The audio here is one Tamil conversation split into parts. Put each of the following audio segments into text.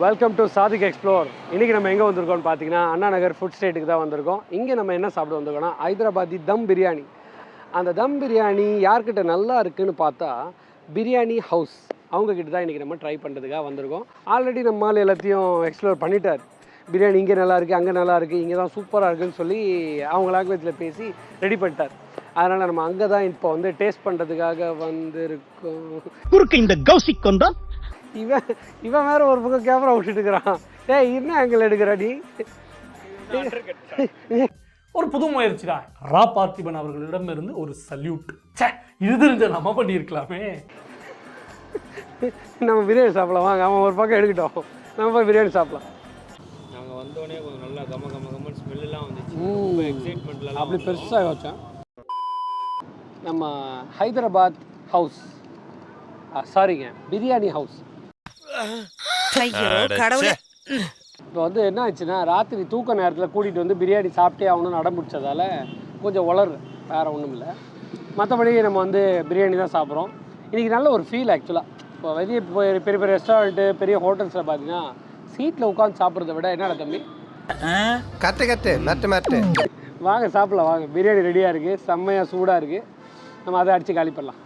Welcome to Sadiq explore. இன்றைக்கி நம்ம எங்கே வந்திருக்கோம்னு பார்த்தீங்கன்னா அண்ணா நகர் ஃபுட் ஸ்ட்ரீட்டுக்கு தான் வந்திருக்கோம். இங்கே நம்ம என்ன சாப்பிட வந்திருக்கோம்னா ஹைதராபாதி தம் பிரியாணி. அந்த தம் பிரியாணி யார்கிட்ட நல்லா இருக்குதுன்னு பார்த்தா பிரியாணி ஹவுஸ் அவங்கக்கிட்ட தான் இன்றைக்கி நம்ம ட்ரை பண்ணுறதுக்காக வந்திருக்கோம். ஆல்ரெடி நம்மளால் எல்லாத்தையும் எக்ஸ்ப்ளோர் பண்ணிட்டார். பிரியாணி இங்கே நல்லா இருக்குது, அங்கே நல்லா இருக்குது, இங்கே தான் சூப்பராக இருக்குதுன்னு சொல்லி அவங்க லாங்குவேஜில் பேசி ரெடி பண்ணிட்டார். அதனால் நம்ம அங்கே தான் இப்போ வந்து டேஸ்ட் பண்ணுறதுக்காக வந்திருக்கோம். குறுக்க இந்த கௌசிக் வந்தா இவன் வேற ஒரு பக்கம் கேமரா விட்டுட்டு இருக்கிறான். ஏய் என்ன ஆங்கிள் எடுக்கிற நீ? ஒரு புது முயற்சிடா. ரா பார்த்திபன் அவர்களிடமிருந்து ஒரு சல்யூட். இது தெரிஞ்ச நம்ம பண்ணியிருக்கலாமே. நம்ம பிரியாணி சாப்பிடலாம் வாங்க. அவன் ஒரு பக்கம் எடுக்கட்டும், நம்ம போய் பிரியாணி சாப்பிடலாம். நாங்கள் வந்தோடனே கொஞ்சம் நல்லா கம்ம ஸ்மெல்லாம் வந்துச்சு. எக்ஸைட்மெண்ட்லாம் அப்படி பெருசாக யோசிச்சேன். நம்ம ஹைதராபாத் ஹவுஸ், சாரிங்க பிரியாணி ஹவுஸ். இப்போ வந்து என்ன ஆச்சுன்னா ராத்திரி தூக்க நேரத்தில் கூட்டிகிட்டு வந்து பிரியாணி சாப்பிட்டே ஆகணும்னு அடம் பிடிச்சதால கொஞ்சம் வளர்றேன், வேறு ஒன்றும் இல்லை. மற்றபடி நம்ம வந்து பிரியாணி தான் சாப்பிட்றோம். இன்றைக்கி நல்ல ஒரு ஃபீல் ஆக்சுவலாக. இப்போ வெளியே போய் பெரிய பெரிய ரெஸ்டாரண்ட்டு பெரிய ஹோட்டல்ஸில் பார்த்தீங்கன்னா சீட்டில் உட்காந்து சாப்பிட்றத விட என்னடா தம்பி கட்டு வாங்க சாப்பிடலாம் வாங்க. பிரியாணி ரெடியாக இருக்குது, செம்மையாக சூடாக இருக்குது. நம்ம அதை அடித்து காலி பண்ணலாம்.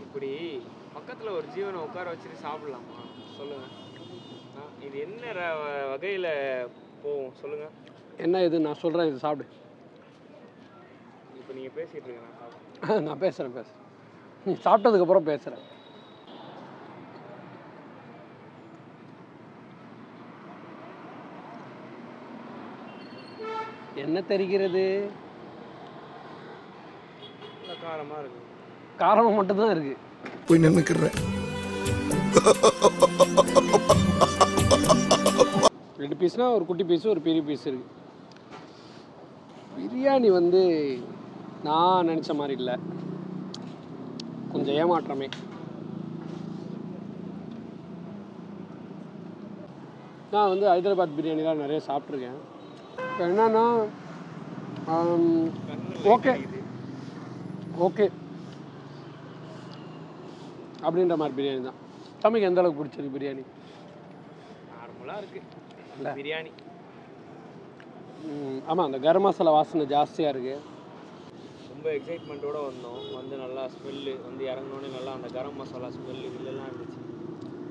இப்படி பக்கத்தில் ஒரு ஜீவனை உட்கார வச்சுட்டு சாப்பிடலாமா சொல்லுங்கள்? இது என்ன வகையில் போகும் சொல்லுங்கள்? என்ன இது நான் சொல்கிறேன், இது சாப்பிடு. இப்போ நீங்கள் பேசிகிட்டு இருக்கேன், நான் சாப்பிட்றேன். நான் பேசுகிறேன் நீ சாப்பிட்டதுக்கப்புறம் பேசுகிறேன். என்ன தெரிகிறது? காரமாக இருக்குது. காரமாக மட்டும்தான் இருக்குது. போய் நின்னுக்கிறேன். 2 பீஸ்னால் ஒரு குட்டி பீஸு ஒரு பெரிய பீஸ் இருக்குது. பிரியாணி வந்து நான் நினச்ச மாதிரி இல்லை, கொஞ்சம் ஏமாற்றமே. நான் வந்து ஹைதராபாத் பிரியாணி தான் நிறைய சாப்பிட்ருக்கேன். இப்போ என்னன்னா ஓகே அப்படின்ற மாதிரி பிரியாணி தான். தம்பிக்கு எந்த அளவுக்கு பிடிச்சிருக்கு பிரியாணி? நார்மலாக இருக்குது பிரியாணி. ஆமாம், அந்த கரம் மசாலா வாசனை ஜாஸ்தியாக இருக்குது. ரொம்ப எக்ஸைட்மெண்ட்டோடு வந்தோம். வந்து நல்லா ஸ்மெல்லு வந்து இறங்கினோடனே நல்லா அந்த கரம் மசாலா ஸ்மெல்லு இதெல்லாம் இருந்துச்சு.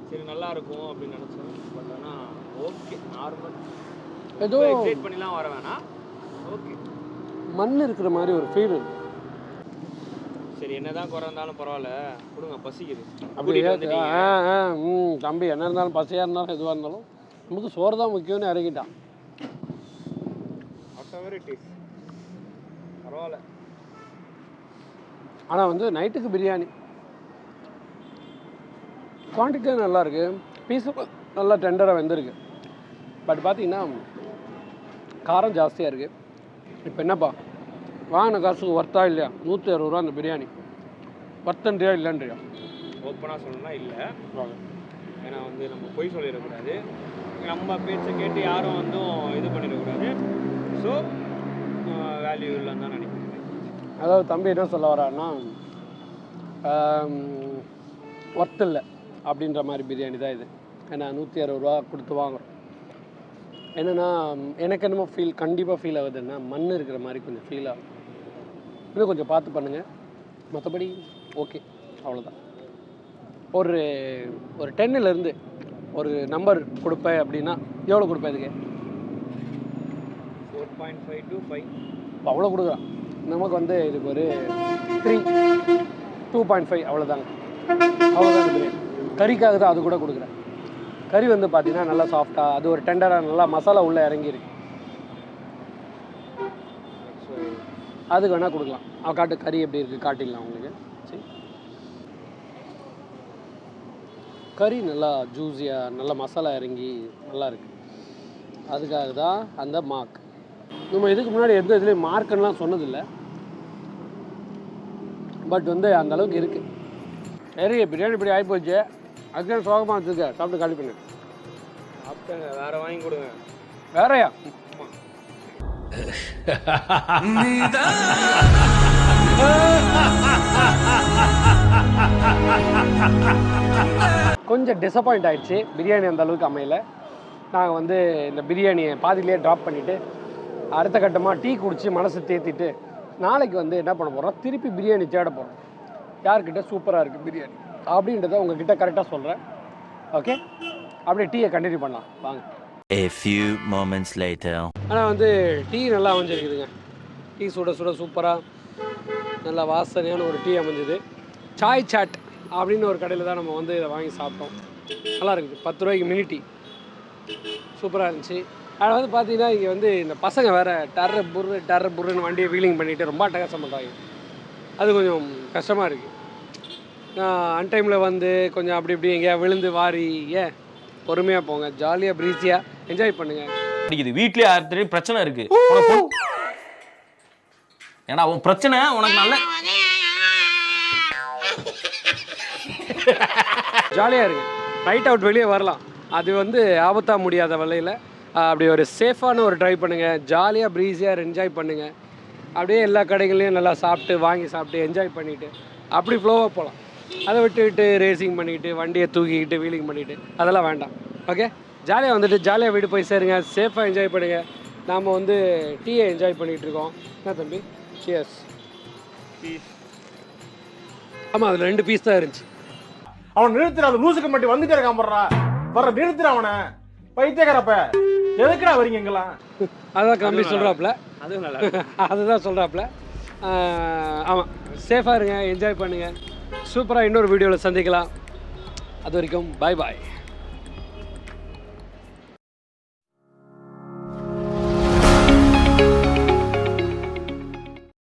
சரி நல்லா இருக்கும் அப்படின்னு நினச்சோம். பட் ஆனால் ஓகே நார்மல், ஏதோ எக்ஸைட் பண்ணிலாம் வர வேணாம். ஓகே மண் இருக்கிற மாதிரி ஒரு ஃபீல் இருக்குது. சரி என்னதான் குறை இருந்தாலும் பரவாயில்ல, கொடுங்க பசிக்குது. அப்படி தம்பி என்ன இருந்தாலும் பசியாக இருந்தாலும் எதுவாக இருந்தாலும் நமக்கு சோறு தான் முக்கியம்னு இறங்கிட்டான். பரவாயில்ல. ஆனால் வந்து நைட்டுக்கு பிரியாணி குவான்டிட்டியும் நல்லா இருக்குது, பீஸும் நல்லா டெண்டராக வெந்திருக்கு. பட் பார்த்தீங்கன்னா காரம் ஜாஸ்தியாக இருக்குது. இப்போ என்னப்பா வாங்கின காசுக்கு ஒர்த்தா இல்லையா? 160 ரூபா அந்த பிரியாணி ஒர்த்தன்றியா இல்லைன்றியா? ஓப்பனாக சொல்லணும்னா இல்லை. ஏன்னா வந்து நம்ம பொய் சொல்லிடக்கூடாது, நம்ம பேச்சை கேட்டு யாரும் வந்து இது பண்ணிடக்கூடாது. ஸோ வேல்யூ இல்லைன்னு தான் நினைக்கிறேன். அதாவது தம்பி என்ன சொல்ல வரான்னா ஒர்த் இல்லை அப்படின்ற மாதிரி பிரியாணி தான் இது. ஏன்னா 160 ரூபா கொடுத்து வாங்குறோம். என்னென்னா எனக்கு என்னமோ கண்டிப்பாக ஃபீல் ஆகுதுன்னா மண் இருக்கிற மாதிரி கொஞ்சம் ஃபீல் ஆகும். இன்னும் கொஞ்சம் பார்த்து பண்ணுங்கள். மற்றபடி ஓகே, அவ்வளோதான். ஒரு 10லேருந்து ஒரு நம்பர் கொடுப்பேன் அப்படின்னா எவ்வளோ கொடுப்பேன் இதுக்கு? 4.5 to 5. அவ்வளோ கொடுக்குறான். நமக்கு வந்து இதுக்கு ஒரு 3, 2.5 அவ்வளோதாங்க. அவ்வளோதாங்க பிரியாணி. கறிக்காக தான் அது கூட கொடுக்குறேன். கறி வந்து பார்த்தீங்கன்னா நல்லா சாஃப்டாக, அது ஒரு டெண்டராக நல்லா மசாலா உள்ளே இறங்கியிருக்கு. அதுக்கு வேணால் கொடுக்கலாம். காட்டு கறி எப்படி இருக்குது காட்டிடலாம் உங்களுக்கு. சரி, கறி நல்லா ஜூஸியாக நல்லா மசாலா இறங்கி நல்லா இருக்குது. அதுக்காக தான் அந்த மார்க். நம்ம இதுக்கு முன்னாடி எந்த இதுலேயும் மார்க்குன்னெலாம் சொன்னதில்லை. பட் வந்து அந்தளவுக்கு இருக்குது. நிறைய பிரியாணி இப்படி ஆகிப்போச்சு. அதுக்கு சோகமாக வச்சுருக்க, சாப்பிட்டு காலி பண்ணு. சாப்பிட்டேங்க, வேறு வாங்கி கொடுங்க. வேறையா? கொஞ்சம் டிசப்பாயிண்ட் ஆகிடுச்சு, பிரியாணி அந்த அளவுக்கு அமையல. நாங்கள் வந்து இந்த பிரியாணியை பாதியிலே ட்ராப் பண்ணிவிட்டு அடுத்த கட்டமாக டீ குடித்து மனசை தேத்திட்டு நாளைக்கு வந்து என்ன பண்ண போகிறோம், திருப்பி பிரியாணி தேட போகிறோம். யார்கிட்ட சூப்பராக இருக்குது பிரியாணி அப்படின்றத உங்ககிட்ட கரெக்டாக சொல்கிறேன். ஓகே, அப்படியே டீயை கண்டினியூ பண்ணலாம் வாங்க. A few moments later. ஆனால் வந்து டீ நல்லா அமைஞ்சிருக்குதுங்க. டீ சுட சுட சூப்பராக நல்லா வாசனையான ஒரு டீ அமைஞ்சுது. சாய் சாட் அப்படின்னு ஒரு கடையில் தான் நம்ம வந்து இதை வாங்கி சாப்பிட்டோம். நல்லா இருக்குது, 10 ரூபாய்க்கு மினி டீ சூப்பராக இருந்துச்சு. அதில் வந்து பார்த்தீங்கன்னா இங்கே வந்து இந்த பசங்க வேறு டர்ரு புர்ருன்னு வண்டியை வீலிங் பண்ணிவிட்டு ரொம்ப அட்டகாசம் பண்ணுறாங்க. அது கொஞ்சம் கஷ்டமாக இருக்குது. அன்டைமில் வந்து கொஞ்சம் அப்படி இப்படி எங்கேயா விழுந்து வாரி பொறுமையாக போங்க, ஜாலியாக ப்ரீஸியாக என்ஜாய் பண்ணுங்கள். அடிக்குது வீட்லயே ஆயிரத்தி பிரச்சனை இருக்கு. ஏன்னா உன் பிரச்சனை உனக்கு நல்ல ஜாலியாக இருங்க, ரைட் அவுட் வெளியே வரலாம். அது வந்து ஆபத்தாக முடியாத வகையில் அப்படி ஒரு சேஃபான ஒரு ட்ரைவ் பண்ணுங்கள், ஜாலியாக ப்ரீஸியாக என்ஜாய் பண்ணுங்கள். அப்படியே எல்லா கடைகள்லையும் நல்லா சாப்பிட்டு வாங்கி சாப்பிட்டு என்ஜாய் பண்ணிவிட்டு அப்படி ஃப்ளோவாக போகலாம். அதை விட்டுக்கிட்டு ரேசிங் பண்ணிக்கிட்டு வண்டியை தூக்கிக்கிட்டு வீலிங் பண்ணிவிட்டு அதெல்லாம் வேண்டாம். ஓகே, ஜாலியாக வந்துட்டு ஜாலியாக வீடு போய் சேருங்க, சேஃபாக என்ஜாய் பண்ணுங்கள். நாம் வந்து டீயை என்ஜாய் பண்ணிகிட்டு இருக்கோம். என்ன தம்பி, சியர்ஸ். ஆமாம், அதில் 2 பீஸ் தான் இருந்துச்சு. அவன் நிறுத்துற, அந்த லூசுக்கு மட்டும் வந்துட்டே இருக்கான் போடுறா, வர்ற நிறுத்துற அவனை. பைத்தியக்காரப்ப எதுக்குடா வரீங்க எங்கெல்லாம்? அதான் கம்பி சொல்கிறாப்புல, அதுவும் நல்லா அதுதான் சொல்கிறாப்புல. ஆமாம், சேஃபாக இருங்க, என்ஜாய் பண்ணுங்கள். சூப்பராக இன்னொரு வீடியோவில் சந்திக்கலாம். அது வரைக்கும் பாய் பாய்.